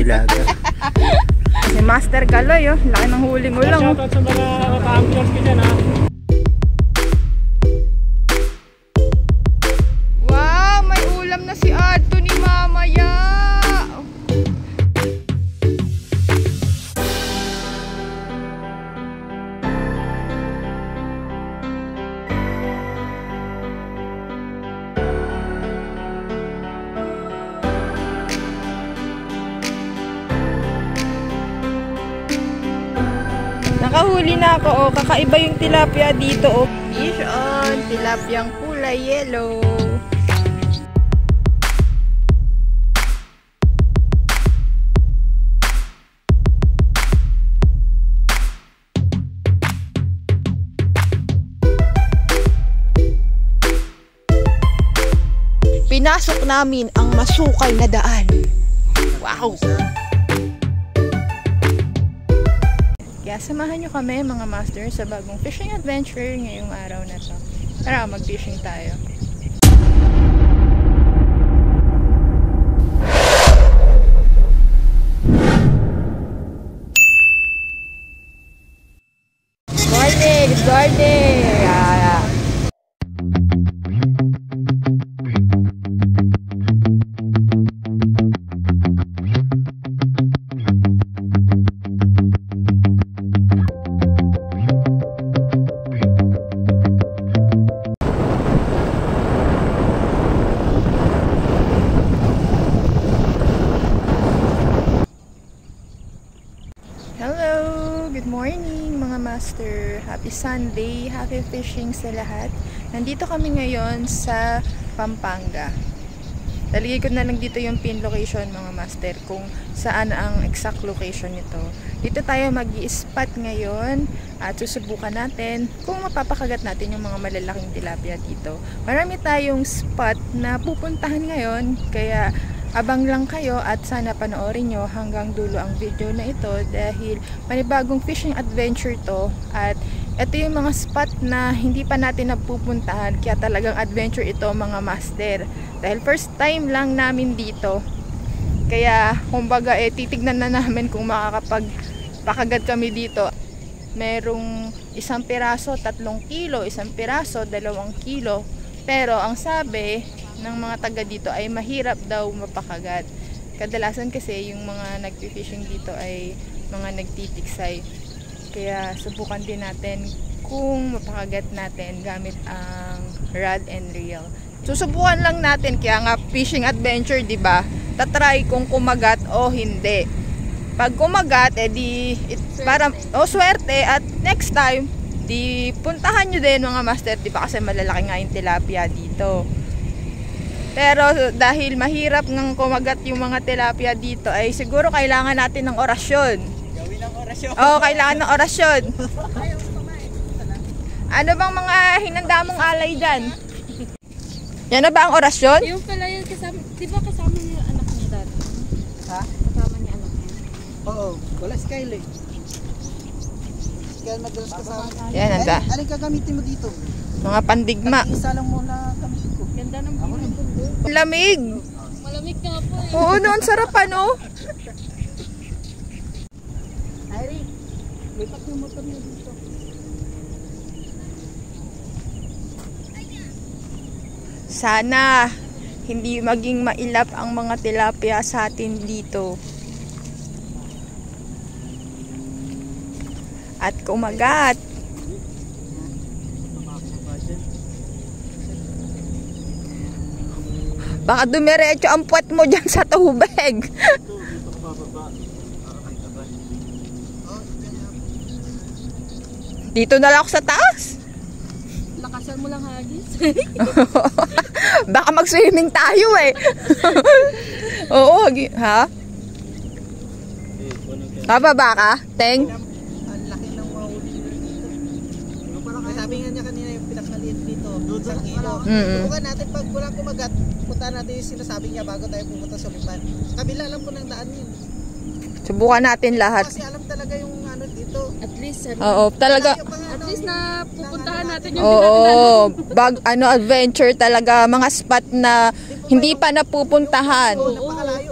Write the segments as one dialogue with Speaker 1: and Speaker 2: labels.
Speaker 1: nilaga.
Speaker 2: Si Master Kaloy, oh. Laki ng huli mo lang.
Speaker 3: Shoutout sa mga ka-ampions ko dyan, ha.
Speaker 2: Wow, may ulam na si Anthony mamaya. Nakahuli na ako, oh. Kakaiba yung tilapia dito, oh. Fish on, tilapiyang kulay yellow. Pinasok namin ang masukal na daan. Wow! Kaya samahan nyo kami mga master sa bagong fishing adventure ngayong araw na to. Tara, mag-fishing tayo. Good morning! Good morning! Happy Sunday, happy fishing sa lahat. Nandito kami ngayon sa Pampanga. Taligay ko na lang dito yung pin location mga master kung saan ang exact location nito. Dito tayo mag-i-spot ngayon at susubukan natin kung mapapakagat natin yung mga malalaking tilapia dito. Marami tayong spot na pupuntahan ngayon, kaya abang lang kayo at sana panoorin nyo hanggang dulo ang video na ito dahil panibagong fishing adventure to at ito yung mga spot na hindi pa natin napupuntahan, kaya talagang adventure ito mga master. Dahil first time lang namin dito. Kaya kumbaga titignan na namin kung makakapagpakagat kami dito. Merong 1 piraso, 3 kilo, 1 piraso, 2 kilo. Pero ang sabi ng mga taga dito ay mahirap daw mapakagat. Kadalasan kasi yung mga nagpi-fishing dito ay mga nagtitiksay. Kaya subukan din natin kung mapakagat natin gamit ang rod and reel. Susubukan lang natin, kaya nga fishing adventure, 'di ba? Tatry kung kumagat o hindi. Pag kumagat, para swerte at next time, di puntahan nyo din mga master, 'di ba? Kasi malalaki nga yung tilapia dito. Pero dahil mahirap ngang kumagat yung mga tilapia dito, ay siguro kailangan natin ng orasyon. Oo, kailangan ng orasyon. Ano bang mga hinanda mong alay dyan? Yan na ba ang orasyon?
Speaker 4: Yung pala yun kasama, di ba kasama niya yung anak niya dati?
Speaker 5: Ha?
Speaker 4: Kasama niya anak niya?
Speaker 5: Oo, wala si Kyle eh. Kyle madalas kasama.
Speaker 2: Yan, nanda.
Speaker 5: Anong gagamitin mo dito?
Speaker 2: Mga pandigma.
Speaker 5: Isa lang muna gamitin ko.
Speaker 4: Ganda ng bundo.
Speaker 2: Lamig.
Speaker 4: Malamig nga po eh.
Speaker 2: Oo, noon sarap ano?
Speaker 5: Irene, lipat yung motor niyo dito.
Speaker 2: Sana hindi maging mailap ang mga tilapia sa atin dito. At kumagat. Baka dumiretso ang puwet mo dyan sa tubig. Dito na lang ako sa taas.
Speaker 4: Lakasan mo lang hagis.
Speaker 2: Baka mag-swimming tayo eh. Oo, ha? Bababa ka? Teng?
Speaker 5: Ang laki ng mahuli dito. Sabi nga niya kanina yung pinakaliit dito. 1 kilo. Subukan natin pag walang kumagat, puntahan natin yung sinasabi niya bago tayo pumunta sa Lipan. Kabila lang po ng daan yun.
Speaker 2: Subukan natin lahat.
Speaker 5: Kasi alam talaga yung ano dito.
Speaker 4: At least,
Speaker 2: Oo, talaga.
Speaker 4: at least na pupuntahan natin yung
Speaker 2: Oo, adventure talaga, mga spot na hindi pa napupuntahan.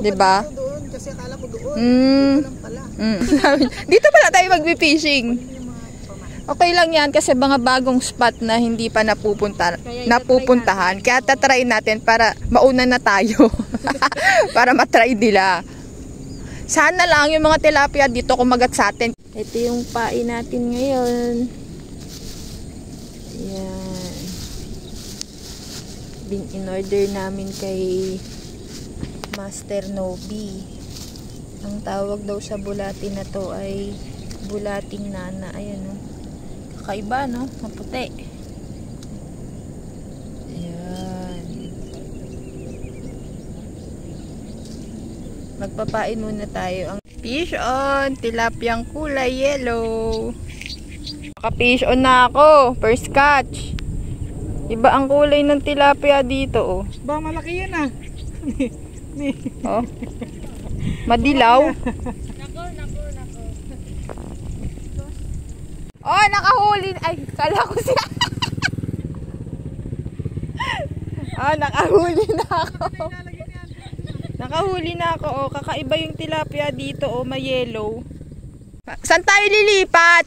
Speaker 2: 'Di ba?
Speaker 5: Kasi akala ko doon.
Speaker 2: Mm.
Speaker 5: Dito lang pala.
Speaker 2: Dito pala tayo mag-fishing. Okay lang yan kasi mga bagong spot na hindi pa napupuntahan. Kaya tatry natin para mauna na tayo. Para matry nila. Sana lang yung mga tilapia dito kumagat sa atin. Ito yung pain natin ngayon. Yan. In-order namin kay Master Nobi. Ang tawag daw sa bulati na to ay bulating nana. Ayan o. Kakaiba no? Maputi. Ayan. Magpapain muna tayo. Ang fish on. Tilapyang kulay yellow. Naka-fish on na ako. First catch. Iba ang kulay ng tilapia dito oh.
Speaker 5: Ba, malaki yan ah.
Speaker 2: Oh. Madilaw.
Speaker 4: Nako.
Speaker 2: Oh, nakahuli. Ay, kala ko siya. Ah, nakahuli na ako. Nakahuli na ako. Oh, kakaiba yung tilapia dito. Oh, may yellow. Saan tayo lilipat?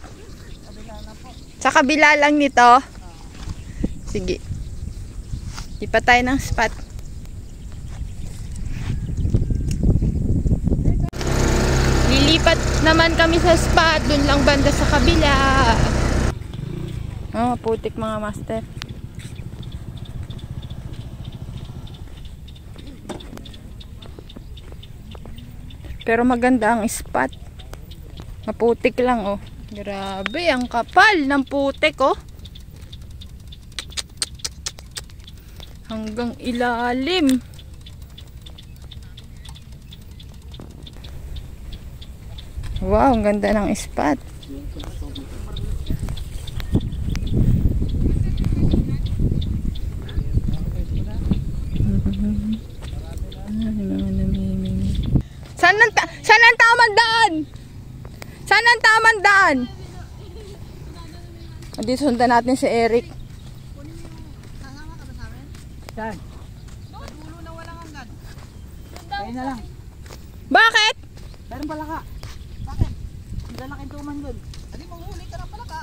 Speaker 2: Sa kabila lang nito. Sige. Lipat tayo ng spot. Lilipat naman kami sa spot. Doon lang banda sa kabila. Oh, putik mga master. Pero maganda ang spot. Maputik lang oh. Grabe, ang kapal ng putik oh. Hanggang ilalim. Wow, ang ganda ng spot. Saan ang tamang daan? Saan ang tamang daan? Dito sundan natin si Eric.
Speaker 5: Saan? Dulo na walang hanggan. Kaya na lang.
Speaker 2: Bakit?
Speaker 5: Meron pala ka. Bakit? Ang lalaking tuman doon. Hindi, manghuli ka ng palaka.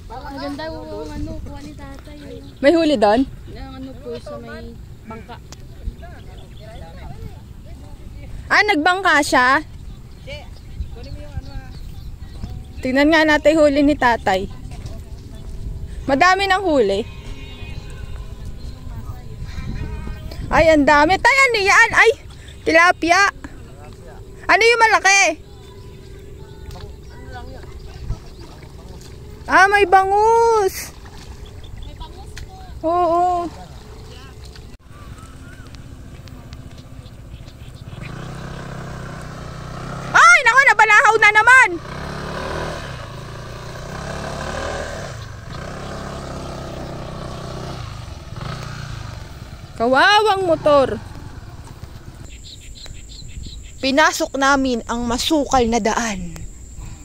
Speaker 4: Maganda yung ano, kuha ni tatay.
Speaker 2: May huli doon?
Speaker 4: Yung ano po sa may bangka.
Speaker 2: Ah, nagbangka siya?
Speaker 5: Kunin mo yung ano ah.
Speaker 2: Tingnan nga natin huli ni tatay. Madami ng huli. Ay, ang dami. Tay, ano yan? Ay, tilapia. Ano yung malaki? Ah, may bangus.
Speaker 4: May bangus po.
Speaker 2: Oo. Ay, naku, nabalahaw na naman. Kawawang motor. Pinasok namin ang masukal na daan.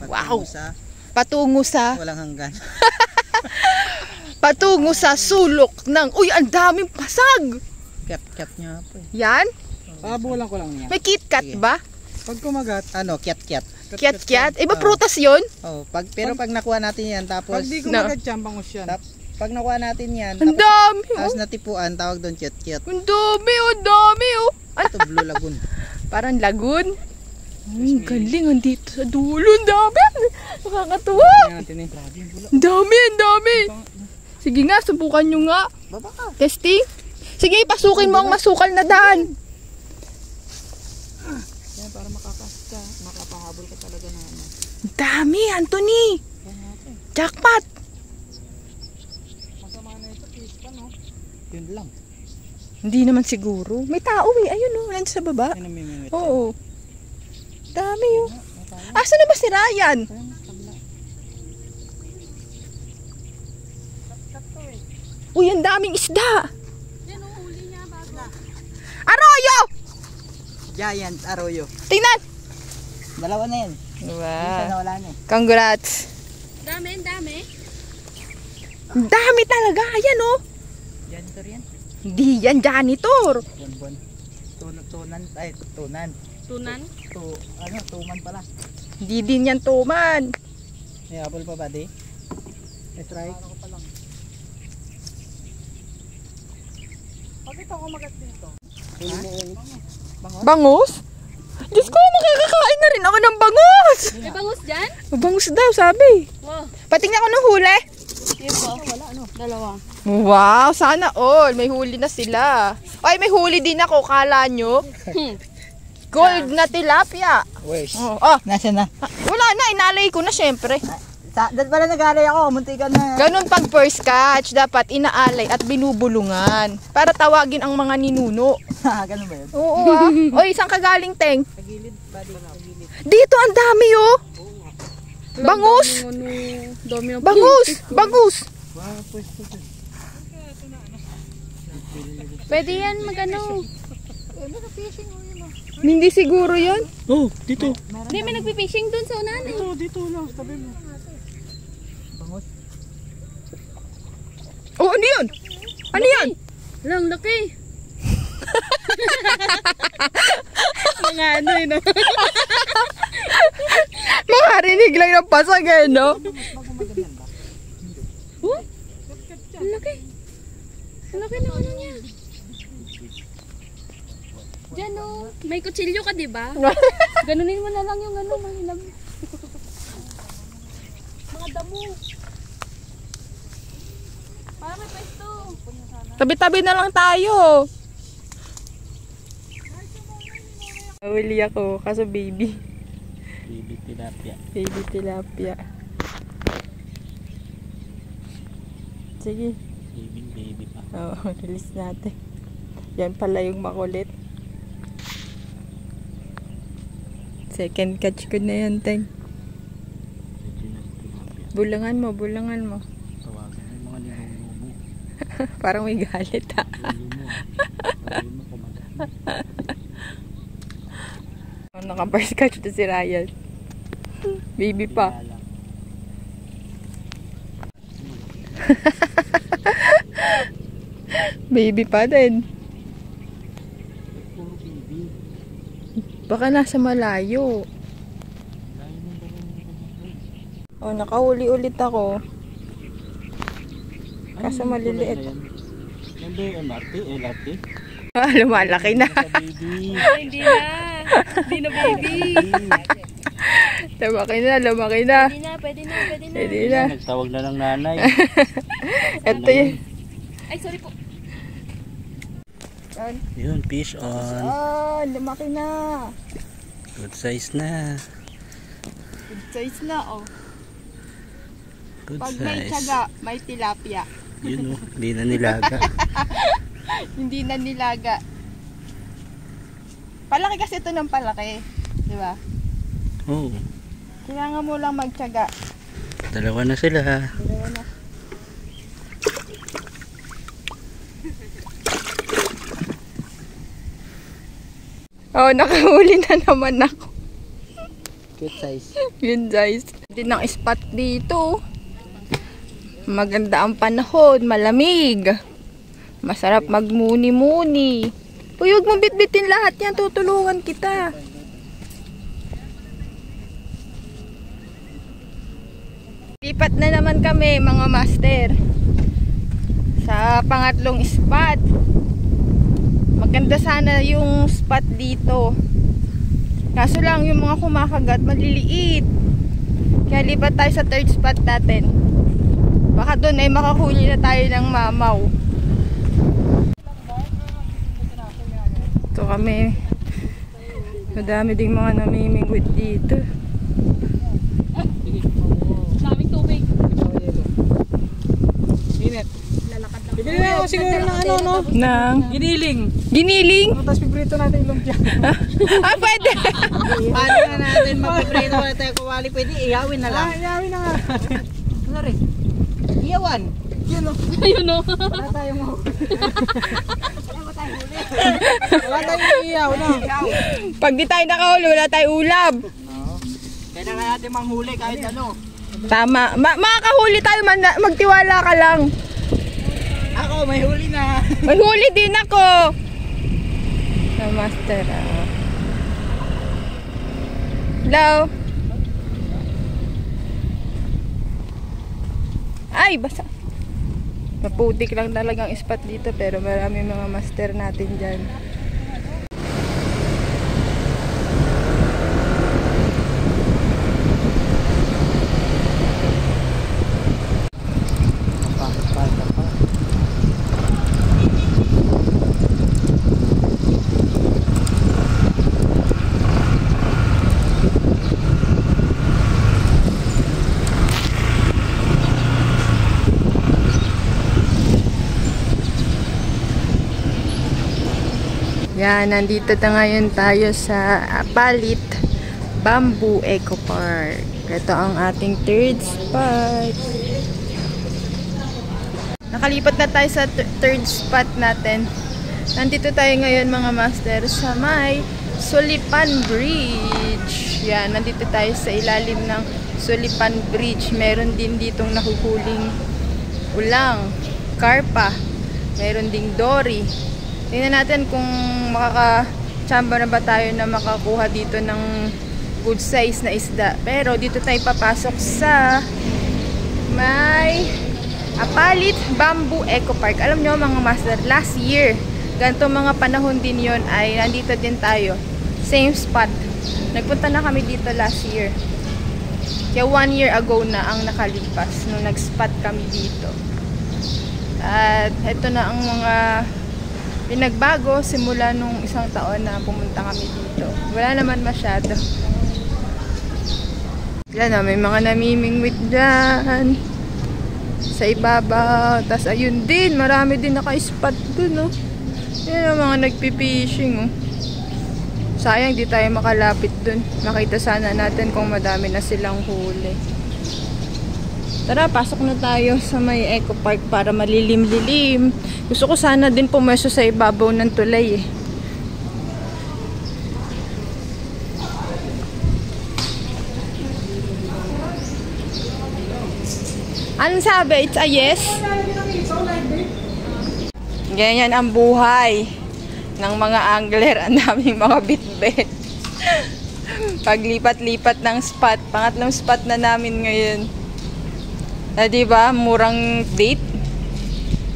Speaker 2: Wow. Patungo sa
Speaker 5: Walang hanggan.
Speaker 2: patungo sa sulok ng uy, ang daming pasag.
Speaker 5: Cat niya po eh.
Speaker 2: Yan?
Speaker 5: Pabulan ko lang niya.
Speaker 2: May KitKat ba?
Speaker 5: Pag kumagat, ano, cat.
Speaker 2: Kiat-kiat? Iba prutas yun?
Speaker 5: Oh, pero pag nakuha natin yan, tapos...
Speaker 3: Pag di kumagat yan, bangus yan.
Speaker 5: Pag nakuha natin yan,
Speaker 2: Ang dami
Speaker 5: tapos
Speaker 2: oh.
Speaker 5: natipuan, tawag doon cat.
Speaker 2: Ang dami oh, dami oh.
Speaker 5: Ito, Blue Lagoon.
Speaker 2: Parang lagoon. Ang galing, andito sa dulo. Ang dami. Nakakatuwa. Ang dami, ang dami. Sige nga, subukan nyo nga.
Speaker 5: Baba ka.
Speaker 2: Testing. Sige, pasukin mo ang masukal na daan.
Speaker 5: Yan, para makapahabol ka talaga na ano.
Speaker 2: Ang dami, Anthony. Jackpot.
Speaker 5: Masama na ito, pispa no? Yun lang.
Speaker 2: Hindi naman siguro. May tao eh. Ayun oh, nandiyan sa baba.
Speaker 5: Yan ang mimimit.
Speaker 2: Oo. Dami oh. Asa na ba si Ryan? Uy, ang daming isda.
Speaker 4: Yan ang huli niya bago.
Speaker 2: Arroyo!
Speaker 5: Giant Arroyo.
Speaker 2: Tingnan.
Speaker 5: Dalawa na yan. Isa
Speaker 2: Wow.
Speaker 5: na wala na eh.
Speaker 4: Ang
Speaker 2: Congrats.
Speaker 4: dami.
Speaker 2: Ang dami talaga. Ayan oh.
Speaker 5: Janitor yan.
Speaker 2: Hindi yan janitor.
Speaker 5: Buwan. Tunan.
Speaker 4: Tunan.
Speaker 5: Tuman pala.
Speaker 2: Hindi din yan tuman.
Speaker 5: May apple pa ba, di? Let's try.
Speaker 3: Bakit ako magat dito?
Speaker 2: Bangus? Diyos ko, makakakain na rin ako ng bangus.
Speaker 4: May bangus dyan?
Speaker 2: Bangus daw, sabi.
Speaker 4: Wow.
Speaker 2: Patingnan ko ng huli.
Speaker 4: Ito. Dalawa.
Speaker 2: Wow, sana all. May huli na sila. Ay, may huli din ako. Kala nyo? Gold na tilapia.
Speaker 5: Where's?
Speaker 2: Oh,
Speaker 5: Nasaan na?
Speaker 2: wala na. Inalay ko na syempre.
Speaker 5: Dahil pala nag-alay ako, muntikan na.
Speaker 2: Ganun pag first catch, dapat inaalay at binubulungan para tawagin ang mga ninuno.
Speaker 5: Ganun ba yun?
Speaker 2: Oo Oy, isang kagaling, Teng?
Speaker 5: Sa gilid, buddy. Sa gilid.
Speaker 2: Dito, ang dami oh. Bangus!
Speaker 4: Dami ng
Speaker 2: Bangus! Bangus!
Speaker 5: Wow, pwesto to.
Speaker 4: Pwede yan magano.
Speaker 2: Hindi siguro yan.
Speaker 5: Oh, dito.
Speaker 4: Hindi, may nagpipishing dun sa unahan eh.
Speaker 3: Dito lang, tabi mo.
Speaker 5: Bangus.
Speaker 2: Oh, ano yun? Ano yan?
Speaker 4: Lang, laki. Mga ano yun.
Speaker 2: Makarinig lang ng pasag eh, no?
Speaker 4: Oh, ang laki. Ang laki ng ano niya. Diyan oh, may kutsilyo ka, di ba? Ganunin mo na lang yung ano, mahilag. Mga damo. Para may pwesto.
Speaker 2: Tabi-tabi na lang tayo. Nawili ako, kaso baby.
Speaker 5: Baby tilapia.
Speaker 2: Baby tilapia. Sige.
Speaker 5: Baby pa.
Speaker 2: Oo, release natin. Yan pala yung makulit. Second catch ko na yan, Teng. Bulangan mo, bulangan mo.
Speaker 5: Tawagan mo mga ninuno mo.
Speaker 2: Parang may galit ha. Naka-first catch to si Ryan. Baby pa. Baby pa din. Baka nasa malayo. Oh, nakahuli ulit ako. Kaso maliliit.
Speaker 5: Hindi, MRT, LRT.
Speaker 2: Ah, lumalaki na.
Speaker 5: Baby.
Speaker 4: Hindi na. Hindi na baby.
Speaker 2: Lumaki na, lumaki na.
Speaker 4: Pwede na, pwede na, pwede na.
Speaker 2: Pwede na.
Speaker 5: Nagtawag na ng nanay.
Speaker 2: Ito yun.
Speaker 4: Ay, sorry po.
Speaker 5: Yun, fish on.
Speaker 2: Ah, lumaki na.
Speaker 5: Good size na.
Speaker 2: Good size na, oh.
Speaker 5: Good
Speaker 2: Pag may
Speaker 5: size.
Speaker 2: tiyaga, may tilapia.
Speaker 5: Yun oh, hindi na nilaga.
Speaker 2: Hindi na nilaga. Palaki kasi ito ng palaki. Di ba?
Speaker 5: Oh,
Speaker 2: Kailangan mo lang magtiyaga.
Speaker 5: dalawa na sila.
Speaker 2: Dalawa na. Oh, nakahuli na naman ako.
Speaker 5: Good size.
Speaker 2: Yun guys. Hindi ng spot dito. Maganda ang panahon. Malamig. Masarap magmuni-muni. Uy, huwag mo bitbitin lahat yan. Tutulungan kita. Lipat na naman kami mga master. Sa pangatlong spot. Maganda sana yung spot dito. Kaso lang yung mga kumakagat maliliit. Kaya lipat tayo sa third spot natin. Baka doon ay makahuli na tayo ng mamaw. Ito kami. Madami ding mga namimingwit dito.
Speaker 4: Daming tubig.
Speaker 3: Init.
Speaker 4: Lalakad lang.
Speaker 3: Bibili na ako siguro ng ano, no?
Speaker 2: Nang
Speaker 3: Giniling.
Speaker 2: giniling.
Speaker 3: Tapos piprito natin yung lumpia.
Speaker 2: Ah, pwede.
Speaker 5: Paano na natin magpiprito wala tayo kawali? Pwede iyawin na lang.
Speaker 3: Iyawin na nga.
Speaker 5: Ano rin? Iyawan.
Speaker 3: Yun o.
Speaker 4: Ayun o.
Speaker 3: Wala tayong mahuli. Wala tayong iyaw, no?
Speaker 2: Pag di tayo nakahuli, wala tayo ulam.
Speaker 5: Kailangan natin manghuli kahit ano.
Speaker 2: Tama. Makakahuli tayo, magtiwala ka lang.
Speaker 5: Ako, may huli na.
Speaker 2: May huli din ako. Na master, ah. Hello? Ay, basa. Maputik lang talagang spot dito pero marami mga master natin dyan. Yan, nandito na ngayon tayo sa Apalit Bamboo Eco Park. Ito ang ating third spot. Nakalipat na tayo sa third spot natin. Nandito tayo ngayon mga master sa may Sulipan Bridge. Yan, nandito tayo sa ilalim ng Sulipan Bridge. Meron din ditong nahuhuling ulang, karpa, meron ding dory. Tingnan natin kung makaka-chamba na ba tayo na makakuha dito ng good size na isda. Pero dito tayo papasok sa may Apalit Bamboo Eco Park. Alam nyo mga master, last year, ganito mga panahon din yon ay nandito din tayo. Same spot. Nagpunta na kami dito last year. Kaya 1 year ago na ang nakalipas nung nag-spot kami dito. At ito na ang mga pinagbago simula nung isang taon na pumunta kami dito. Wala naman masyado. Yan na, may mga namimingwit dyan sa ibabaw. Tapos ayun din, marami din naka-spot dun, oh. Yan ang mga nagpipishing, oh. Sayang di tayo makalapit dun. Makita sana natin kung madami na silang huli. Tara, pasok na tayo sa may Eco Park para malilim-lilim. Gusto ko sana din pumeso sa ibabaw ng tulay, eh. Anong sabi? It's a yes? Ganyan ang buhay ng mga angler. Ang daming mga bitbit. Paglipat-lipat ng spot. Pangatlong spot na namin ngayon. Na diba, murang date.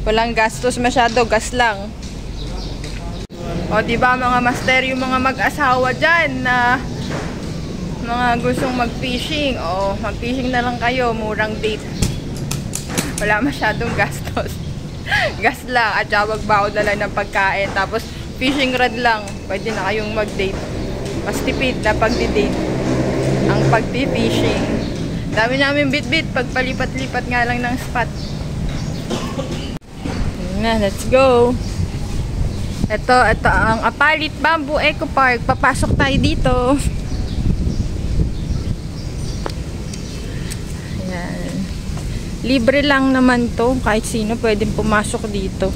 Speaker 2: Walang gastos masyado, gas lang. O diba mga master, yung mga mag-asawa dyan na mga gustong mag-fishing. O mag-fishing na lang kayo, murang date. Wala masyadong gastos. Gas lang at magbaon na lang ng pagkain. Tapos fishing rod lang, pwede na kayong mag-date. Mas tipid na pag-date ang pag-fishing. Dami namin bit-bit pag palipat-lipat nga lang ng spot. Na, let's go. Ito ang Apalit Bamboo Eco Park. Papasok tayo dito. Ayan. Libre lang naman to. Kahit sino pwedeng pumasok dito.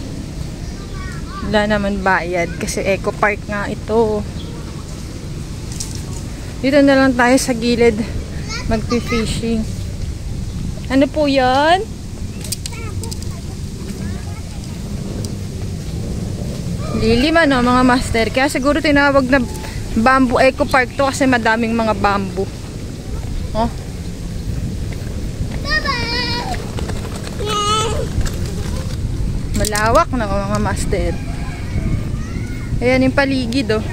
Speaker 2: Wala naman bayad kasi Eco Park nga ito. Dito na lang tayo sa gilid magpi-fishing. Ano po yan? Lilim ano mga master. Kaya siguro tinawag na Bamboo Eco Park to kasi madaming mga bamboo. Oh. Malawak na mga master. Ayan yung paligid, oh.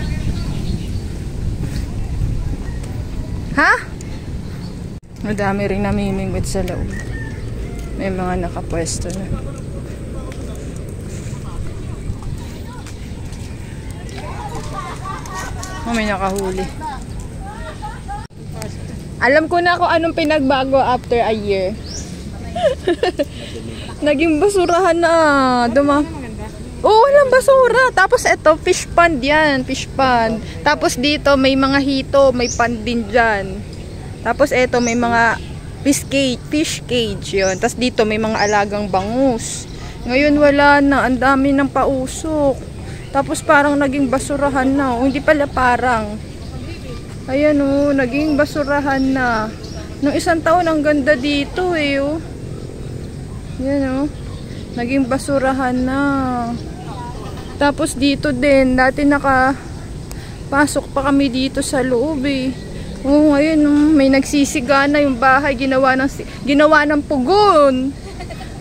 Speaker 2: Ha? Madami rin namimingwit sa loob. May mga nakapwesto na. Oh, may nakahuli. Alam ko na kung anong pinagbago after a year. Naging basurahan na. Oh, walang basura. Tapos ito, fish pond yan. Fish pond. Tapos dito, may mga hito. May pond din dyan. Tapos ito, may mga fish cage. Yun. Tapos dito, may mga alagang bangus. Ngayon, wala na. Ang dami ng pausok. Tapos parang naging basurahan na. Oh, hindi pala parang. Ayan oh, naging basurahan na. Nung isang taon, ang ganda dito eh. Oh. Yan oh. Naging basurahan na. Tapos dito din, dati nakapasok pa kami dito sa loob eh. Oo, ngayon may nagsisigana yung bahay, ginawa ng pugon.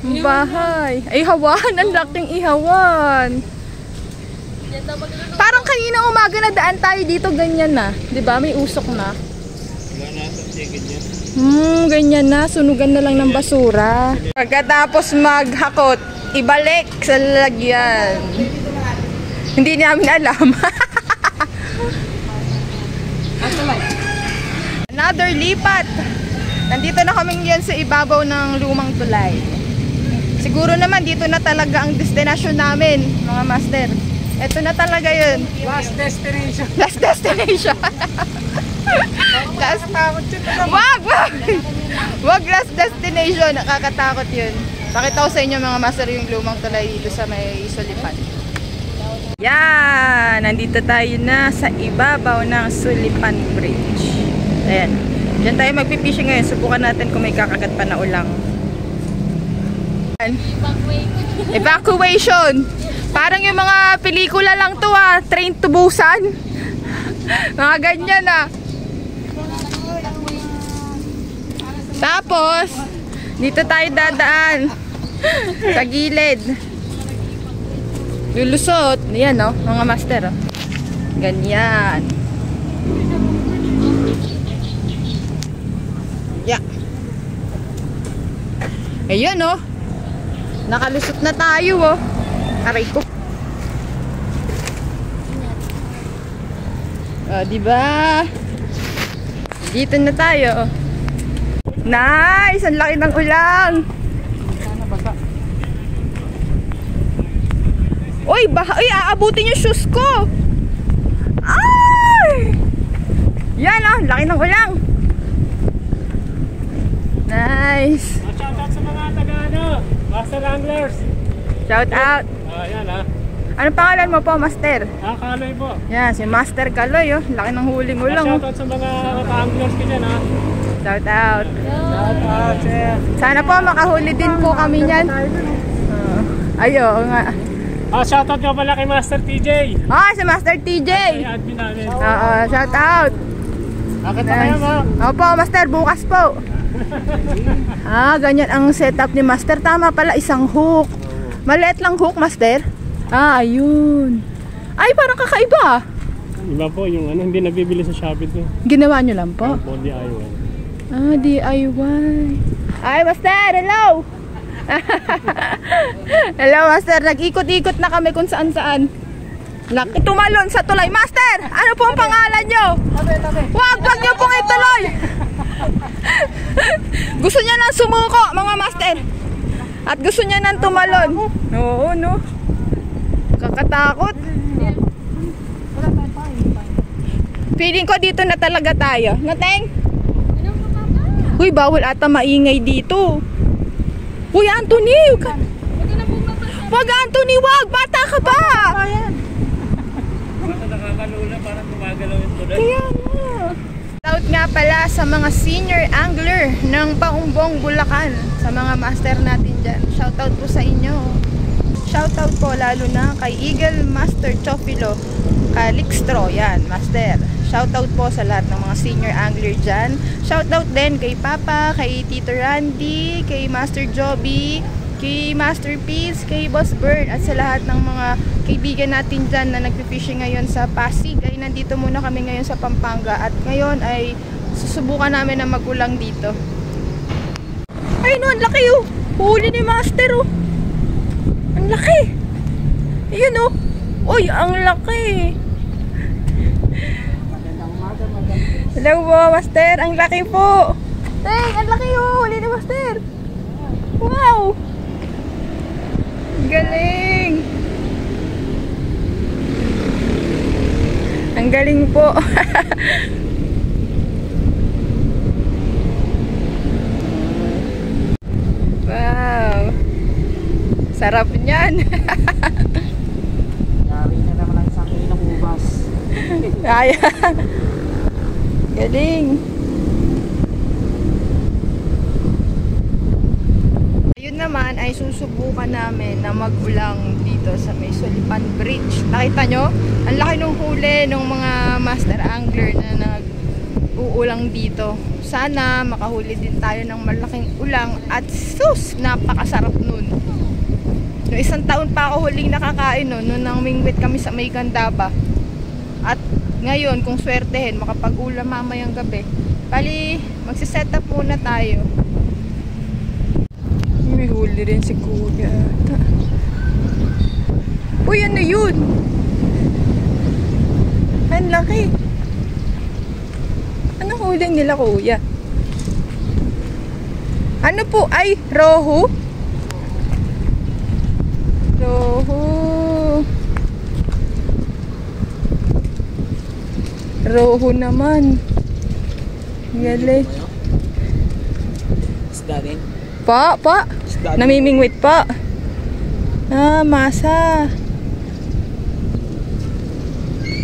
Speaker 2: Yung bahay. Ay, hawan, ang laking ihawan. Parang kanina umaga na daan tayo dito, ganyan na. 'Di ba? May usok na. Ganyan na, sunugan na lang ng basura. Pagkatapos maghakot, ibalik sa lalagyan. Hindi namin alam. Another lipat. Nandito na kami ngayon sa ibabaw ng lumang tulay. Siguro naman dito na talaga ang destination namin, mga master. Ito na talaga yun.
Speaker 3: Last destination.
Speaker 2: Last destination. Wag last destination. Nakakatakot yun. Pakita ko sa inyo mga master yung lumang tulay dito sa may Sulipan. Yan! Nandito tayo na sa ibabaw ng Sulipan Bridge. Ayan. Diyan tayo magpipishing ngayon. Subukan natin kung may kakagat pa na ulang. Evacuation! Parang yung mga pelikula lang to Train to Busan. Mga ganyan Tapos, dito tayo dadaan. Sa gilid. Lulusot. Yan mga master. Ganyan. Yeah. Ayan nakalusot na tayo Aray ko. Diba? Dito na tayo. Nice! Ang laki ng ulang. Uy, aabutin yung shoes ko. Ay! Yan laki ng ulang. Nice.
Speaker 3: Shout out sa mga taga Master Anglers.
Speaker 2: Shout out.
Speaker 3: Yan
Speaker 2: Anong pangalan mo po, Master?
Speaker 3: Kaloy po.
Speaker 2: Yan, si Master Kaloy Laki ng huling ulang
Speaker 3: Shout out sa mga anglers ko dyan
Speaker 2: Shout out.
Speaker 3: Shout out sir.
Speaker 2: Sana po makahuli din po kami niyan. Ayo nga.
Speaker 3: Shout out nga pala kay Master TJ.
Speaker 2: Si Master TJ.
Speaker 3: Ay, admin namin.
Speaker 2: Shout out.
Speaker 3: Bakit na kayo
Speaker 2: Opo, Master, bukas po. Ganyan ang setup ni Master. Tama pala, isang hook. Maliit lang hook, Master. Ayun. Ay, parang kakaiba.
Speaker 3: Iba po yung hindi nabibili sa Shopee to.
Speaker 2: Ginawa nyo lang po?
Speaker 3: Po, DIY.
Speaker 2: DIY. Ay, Master, hello! Hello, Master. Nag-ikot-ikot na kami kung saan-saan. Tumalon sa tulay. Master, ano po ang pangalan nyo? Wag nyo pong ituloy. Gusto niya nang sumuko, mga master. At gusto niya nang tumalon. Oo, kakatakot. Feeling ko dito na talaga tayo. Nateng? Uy, bawal ata maingay dito. Uy, Anthony! Wag, Anthony, wag! Bata ka pa!
Speaker 3: Baka nakakalula, parang gumagalaw yung tulad.
Speaker 2: Kaya nga. Shout nga pala sa mga senior angler ng Paumbong, Bulacan. Sa mga master natin dyan. Shoutout po sa inyo. Shoutout po lalo na kay Eagle Master Chofilo Calixtro. Yan, master. Shoutout po sa lahat ng mga senior angler dyan. Shoutout din kay Papa, kay Tito Randy, kay Master Joby, kay Masterpiece, kay Boss Bird, at sa lahat ng mga kaibigan natin dyan na nagpipishing ngayon sa Pasig. Ay nandito muna kami ngayon sa Pampanga at ngayon ay susubukan namin na magulang dito. Ay no, ang laki huli ni Master ang laki. Ayun uy, ang laki. Hello po, Master. Ang laki po. Teng, ang laki huli ni Master. Wow. Galing. Ang galing po. Wow. Sarap niyan.
Speaker 5: Yari na naman ang isang ilang ubas.
Speaker 2: Ay. Galing. Ayun naman ay susubukan namin na magulang dito sa may Sulipan Bridge. Nakita nyo? Ang laki ng huli ng mga master angler na uulang dito. Sana makahuli din tayo ng malaking ulang at sus, napakasarap nun. Noong isang taon pa ako huling nakakain nun, noon nang mingwit kami sa May Gandaba. At ngayon, kung swertehin, makapag-ulam mamayang gabi. Bali, magsiset up muna tayo. May huli rin si Kuya. Uy, ano yun? Ang laki. Anong huli nila, Kuya? Ano po? Ay, rohu? Rohu. Rohu naman. Galing.
Speaker 5: Isda din.
Speaker 2: Pa.
Speaker 5: Isda din.
Speaker 2: Namimingwit pa. Ah, masa.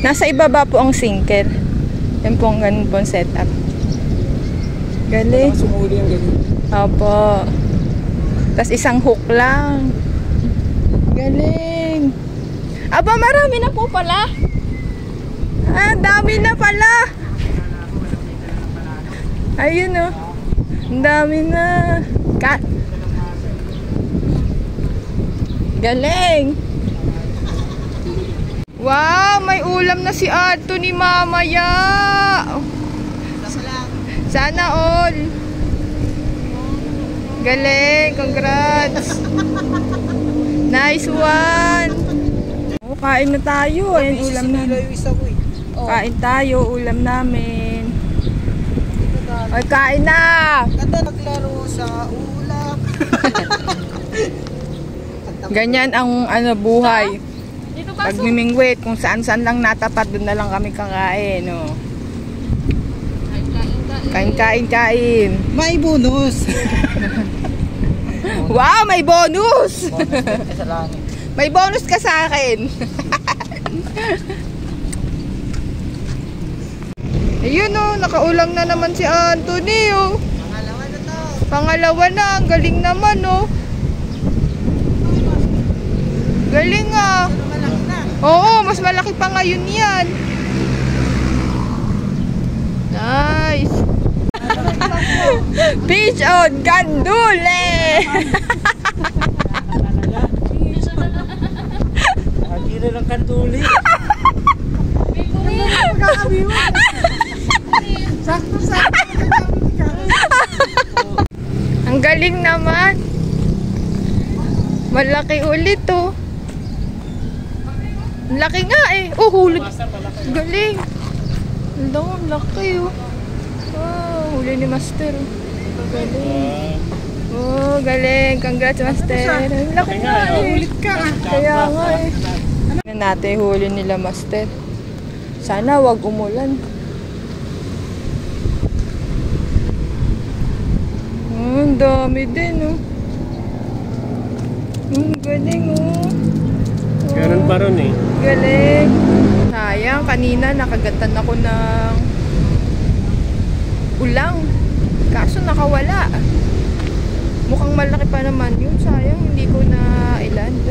Speaker 2: Nasa ibaba po ang sinker. Yan po ang ganun po ang setup. Galing.
Speaker 5: Sumuli ang ganun.
Speaker 2: Opo. Tapos isang hook lang. Galing. Aba, marami na po pala. Ah, dami na pala. Ayun oh. Ang dami na. Galing. Wow, may ulam na si Anthony mamaya. Sana all. Galing, congrats. Nice one. Oh, kain na tayo. Ayun, ulam namin. Kain tayo, ulam namin. Ay, kain na.
Speaker 5: Ganda naglaro sa ulam.
Speaker 2: Ganyan ang buhay.
Speaker 4: Dito ba?
Speaker 2: Pag mimingwit, kung saan-saan lang natapat, doon na lang kami kakain. Oh. Kain.
Speaker 5: May bonus.
Speaker 2: Wow, may bonus!
Speaker 5: Sa langit.
Speaker 2: May bonus ka sa akin. Ayun oh, nakaulang na naman si Anthony oh.
Speaker 5: Pangalawa na to.
Speaker 2: Pangalawa na, ang galing naman oh. Galing ah.
Speaker 5: Pero malaki na.
Speaker 2: Oo, mas malaki pa ngayon yan. Nice. Fish on Gandule.
Speaker 5: Agila ng kanduli.
Speaker 2: Ang galing naman. Malaki ulit oh. Ang laki nga eh. Oh, hulog. Galing. Ang laki oh. Oh, huli ni Master oh. Galing. Oh, galing. Congrats, Master. Ang laki nga eh.
Speaker 5: Ulit ka.
Speaker 2: Kaya nga eh. Ano natin huli nila, Master? Sana wag umulan. Ang dami din oh. Ang galing oh.
Speaker 3: Ganun pa ron eh.
Speaker 2: Galing. Sayang, kanina nakagatan ako ng ulang. Kaso nakawala. Mukhang malaki pa naman yun. Sayang, hindi ko na iland.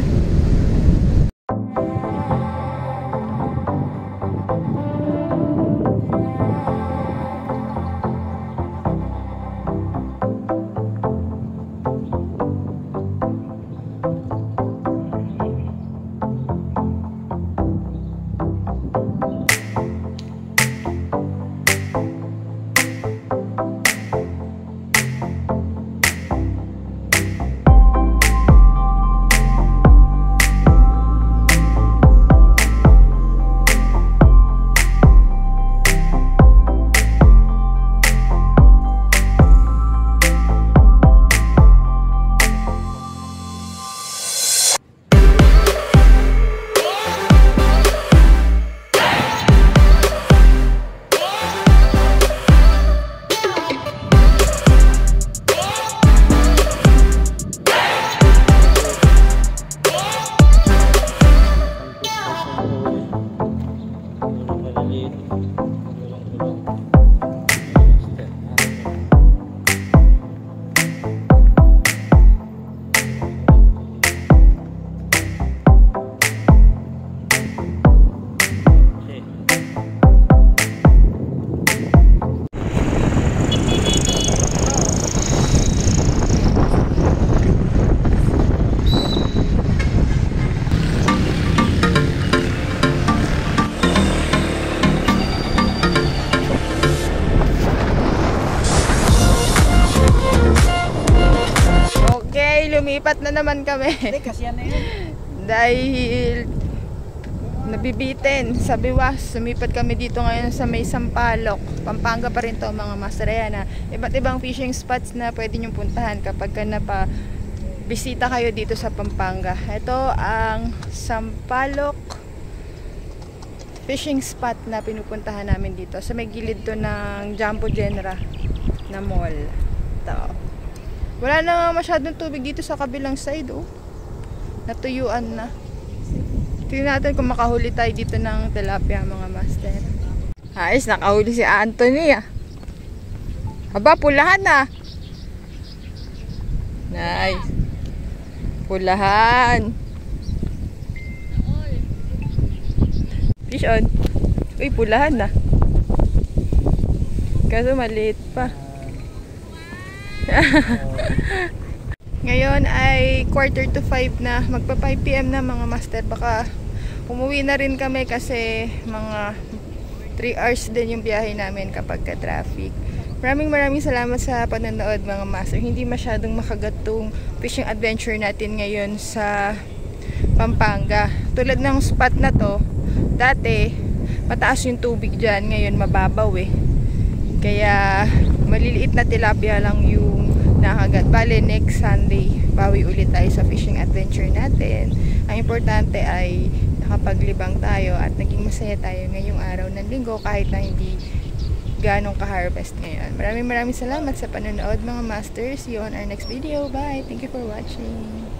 Speaker 2: lumipat na naman kami.
Speaker 5: Hindi, kasi yan na yun.
Speaker 2: Dahil nabibitin sa Biwas. Sumipat kami dito ngayon sa may Sampaloc. Pampanga pa rin to mga master. Ayan na. Iba't ibang fishing spots na pwede nyong puntahan kapag ka bisita kayo dito sa Pampanga. Ito ang Sampaloc fishing spot na pinupuntahan namin dito. Sa may gilid to ng Jumbo Genera na mall. Ito. Wala na masyadong tubig dito sa kabilang side. Oh. Natuyuan na. Tingnan natin kung makahuli tayo dito ng tilapia mga master. Ayos, nakahuli si Anthony ah. Aba, pulahan na. Nice. Pulahan. Fish on. Uy, pulahan na. Kaso maliit pa. Ngayon ay 4:45 na. Magpa 5 PM na mga master. Baka umuwi na rin kami kasi mga 3 hours din yung biyahe namin kapag ka-traffic. Maraming salamat sa panonood mga master. Hindi masyadong makagatong fishing adventure natin ngayon sa Pampanga. Tulad ng spot na to, dati mataas yung tubig dyan. Ngayon mababaw eh. Kaya maliliit na tilapia lang yung nakagat. Bale, next Sunday, bawi ulit tayo sa fishing adventure natin. Ang importante ay nakapaglibang tayo at naging masaya tayo ngayong araw ng linggo kahit na hindi ganong ka-harvest ngayon. Maraming salamat sa panonood mga masters. See you on our next video. Bye! Thank you for watching.